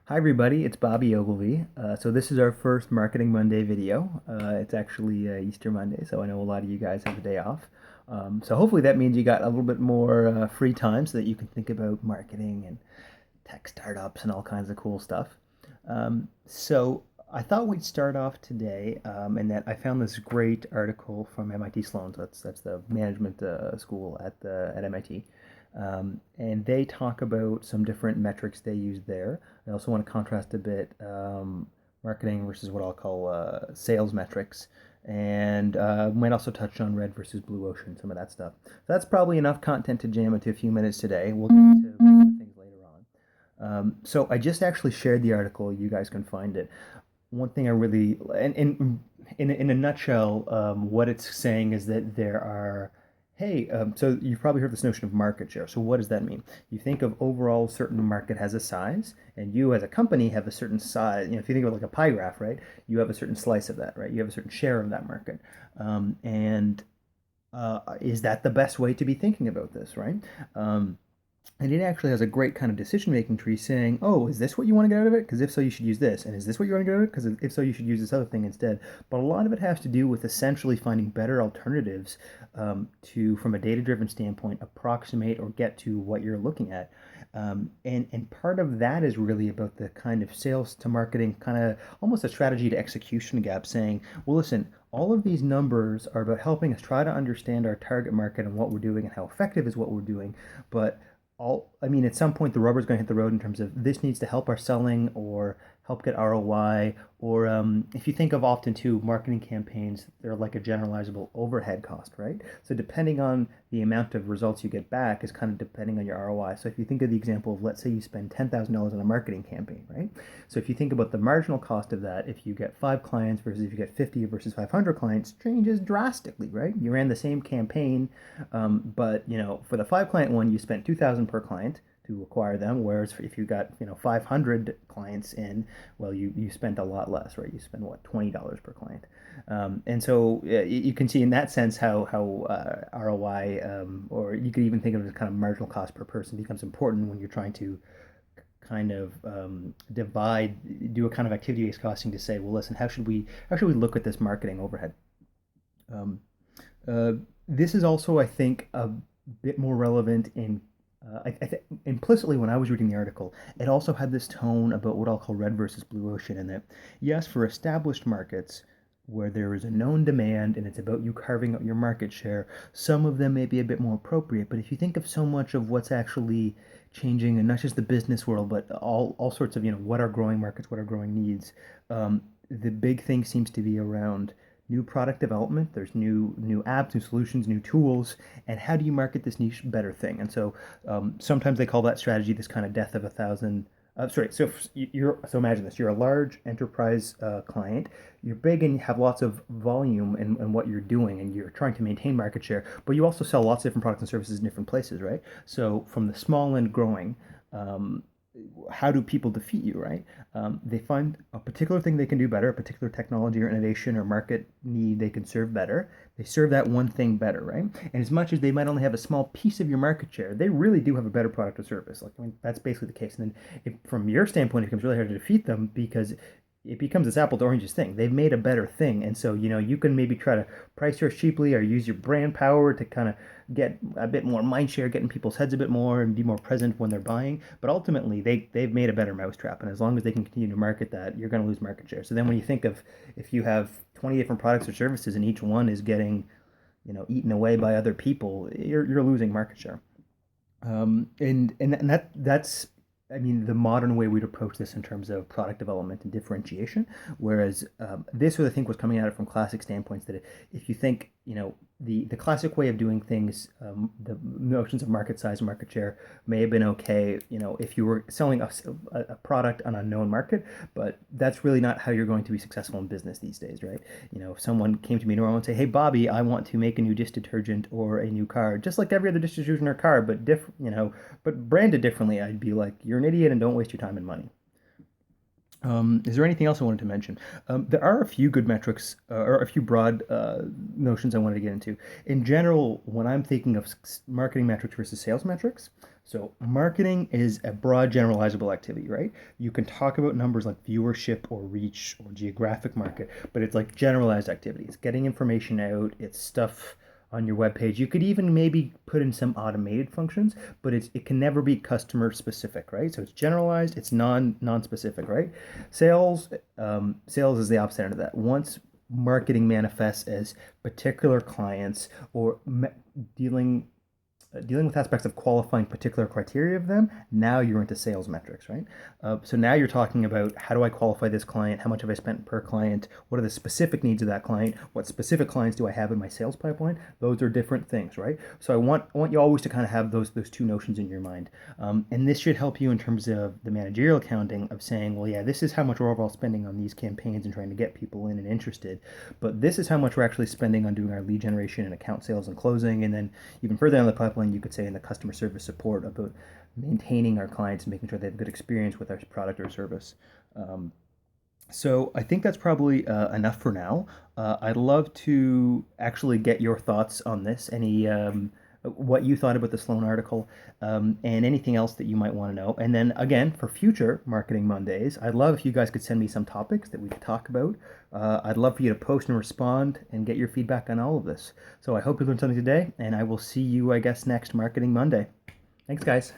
Hi everybody, it's Bobby Ogilvy. So this is our first Marketing Monday video. It's actually Easter Monday, so I know a lot of you guys have a day off. So hopefully that means you got a little bit more free time so that you can think about marketing and tech startups and all kinds of cool stuff. So I thought we'd start off today, and that I found this great article from MIT Sloan. So that's the management school at MIT. And they talk about some different metrics they use there. I also want to contrast a bit marketing versus what I'll call sales metrics, and might also touch on red versus blue ocean, some of that stuff. So that's probably enough content to jam into a few minutes today. We'll get into things later on. So I just actually shared the article. You guys can find it. One thing I really, and in a nutshell, what it's saying is that there are, hey, so you've probably heard this notion of market share. So what does that mean? You think of overall, a certain market has a size, and you as a company have a certain size. If you think of it like a pie graph, right? You have a certain slice of that, right? You have a certain share of that market, and is that the best way to be thinking about this, right? And it actually has a great kind of decision-making tree saying, oh, is this what you want to get out of it? Because if so, you should use this. And is this what you want to get out of it? Because if so, you should use this other thing instead. But a lot of it has to do with essentially finding better alternatives to, from a data-driven standpoint, approximate or get to what you're looking at. And part of that is really about the kind of sales to marketing, kind of almost a strategy to execution gap, saying, well, listen, all of these numbers are about helping us try to understand our target market and what we're doing and how effective is what we're doing. But I mean, at some point the rubber's going to hit the road in terms of this needs to help our selling or help get ROI. Or if you think of often too, marketing campaigns, they're like a generalizable overhead cost, right? So depending on the amount of results you get back is kind of depending on your ROI. So if you think of the example of, let's say you spend $10,000 on a marketing campaign, right? So if you think about the marginal cost of that, if you get 5 clients versus if you get 50 versus 500 clients, changes drastically, right? You ran the same campaign, but for the 5 client one, you spent 2,000 per client to acquire them. Whereas if you got 500 clients in, well, you spent a lot less, right? You spend what, $20 per client, and so you can see in that sense how ROI, or you could even think of it as kind of marginal cost per person, becomes important when you're trying to kind of do a kind of activity-based costing to say, well, listen, how should we look at this marketing overhead? Um, uh, this is also, I think, a bit more relevant in implicitly when I was reading the article, it also had this tone about what I'll call red versus blue ocean, in that, yes, for established markets where there is a known demand and it's about you carving out your market share, some of them may be a bit more appropriate. But if you think of so much of what's actually changing, and not just the business world, but all sorts of, what are growing markets, what are growing needs, the big thing seems to be around new product development. There's new apps, new solutions, new tools, and how do you market this niche better thing? And so sometimes they call that strategy this kind of death of a thousand. Sorry, so imagine this: you're a large enterprise client, you're big and you have lots of volume in what you're doing, and you're trying to maintain market share, but you also sell lots of different products and services in different places, right? So from the small end growing, um, how do people defeat you, right? They find a particular thing they can do better, a particular technology or innovation or market need they can serve better. They serve that one thing better, right? And as much as they might only have a small piece of your market share, they really do have a better product or service. Like, I mean, that's basically the case. And then, from your standpoint, it becomes really hard to defeat them because it becomes this apple to oranges thing. They've made a better thing, and so you can maybe try to price yours cheaply or use your brand power to kind of get a bit more mind share, get in people's heads a bit more, and be more present when they're buying. But ultimately, they've made a better mousetrap, and as long as they can continue to market that, you're going to lose market share. So then, when you think of, if you have 20 different products or services and each one is getting eaten away by other people, you're losing market share. And that's, I mean, the modern way we'd approach this in terms of product development and differentiation. Whereas this, I think, was coming at it from classic standpoints, that if you think, the classic way of doing things, the notions of market size and market share may have been okay, if you were selling a product on a known market, but that's really not how you're going to be successful in business these days, right? If someone came to me tomorrow and say, hey, Bobby, I want to make a new dish detergent or a new car, just like every other dish detergent or car, but but branded differently, I'd be like, you're an idiot and don't waste your time and money. Is there anything else I wanted to mention? There are a few good metrics, or a few broad notions I wanted to get into. In general, when I'm thinking of marketing metrics versus sales metrics, So marketing is a broad generalizable activity, right? You can talk about numbers like viewership or reach or geographic market, but it's like generalized activities. Getting information out, it's stuff on your webpage. You could even maybe put in some automated functions, but it can never be customer specific, right? So it's generalized, it's non-specific, right? Sales is the opposite end of that. Once marketing manifests as particular clients or dealing dealing with aspects of qualifying particular criteria of them, now you're into sales metrics, right? So now you're talking about how do I qualify this client? How much have I spent per client? What are the specific needs of that client? What specific clients do I have in my sales pipeline? Those are different things, right? So I want you always to kind of have those two notions in your mind, and this should help you in terms of the managerial accounting of saying, well, yeah, this is how much we're overall spending on these campaigns and trying to get people in and interested, but this is how much we're actually spending on doing our lead generation and account sales and closing, and then even further down the pipeline, you could say in the customer service support about maintaining our clients and making sure they have a good experience with our product or service. Um, so I think that's probably enough for now. I'd love to actually get your thoughts on this. Any what you thought about the Sloan article, and anything else that you might want to know. And then again, for future Marketing Mondays, I'd love if you guys could send me some topics that we could talk about. I'd love for you to post and respond and get your feedback on all of this. So I hope you learned something today, and I will see you, I guess, next Marketing Monday. Thanks, guys.